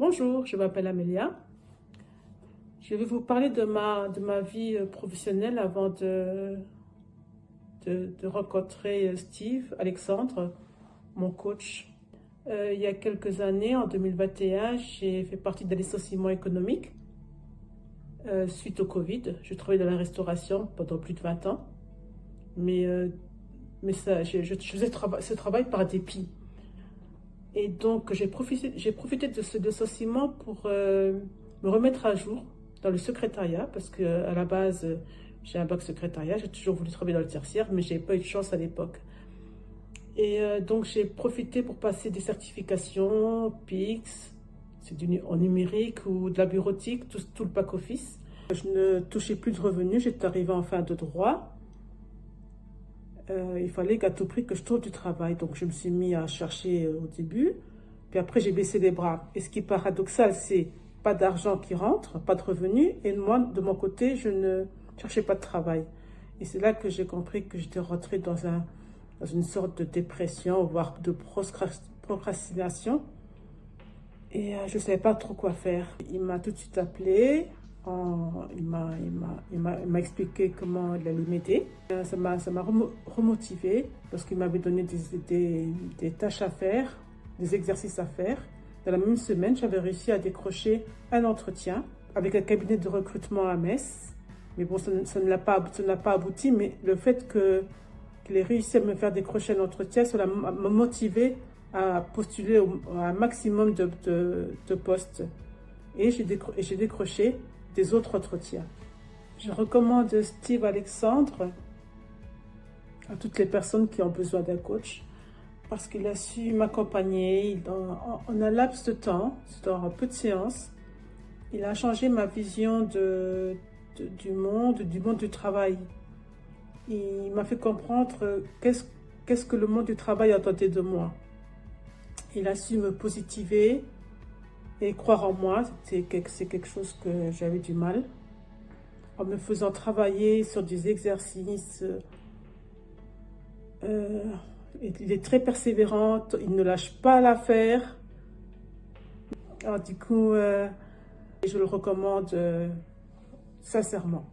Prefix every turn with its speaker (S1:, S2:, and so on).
S1: Bonjour, je m'appelle Amélia. Je vais vous parler de ma vie professionnelle avant de rencontrer Steve Alexandre, mon coach. Il y a quelques années, en 2021, j'ai fait partie d'un licenciement économique suite au Covid. Je travaillais dans la restauration pendant plus de 20 ans, mais, je faisais ce travail par dépit. Et donc, j'ai profité de ce licenciement pour me remettre à jour dans le secrétariat, parce qu'à la base, j'ai un bac secrétariat, j'ai toujours voulu travailler dans le tertiaire, mais je n'avais pas eu de chance à l'époque. Et donc, j'ai profité pour passer des certifications, PIX, en numérique ou de la bureautique, tout le back-office. Je ne touchais plus de revenus, j'étais arrivée en fin de droit. Il fallait qu'à tout prix que je trouve du travail. Donc, je me suis mis à chercher au début. Puis après, j'ai baissé les bras. Et ce qui est paradoxal, c'est pas d'argent qui rentre, pas de revenus. Et moi, de mon côté, je ne cherchais pas de travail. Et c'est là que j'ai compris que j'étais rentrée dans une sorte de dépression, voire de procrastination. Et je ne savais pas trop quoi faire. Il m'a tout de suite appelé. Il m'a expliqué comment il allait m'aider. Ça m'a remotivée parce qu'il m'avait donné des tâches à faire, des exercices à faire. Dans la même semaine, j'avais réussi à décrocher un entretien avec un cabinet de recrutement à Metz. Mais bon, ça n'a pas abouti. Mais le fait qu'il ait réussi à me faire décrocher un entretien, cela m'a motivé à postuler à un maximum de postes. Et j'ai décroché des autres entretiens. Je recommande Steve Alexandre à toutes les personnes qui ont besoin d'un coach parce qu'il a su m'accompagner en un laps de temps, dans peu de séances. Il a changé ma vision du monde du travail. Il m'a fait comprendre qu'est-ce que le monde du travail attendait de moi. Il a su me positiver et croire en moi, c'est quelque chose que j'avais du mal. En me faisant travailler sur des exercices, il est très persévérant, il ne lâche pas l'affaire. Alors du coup, je le recommande sincèrement.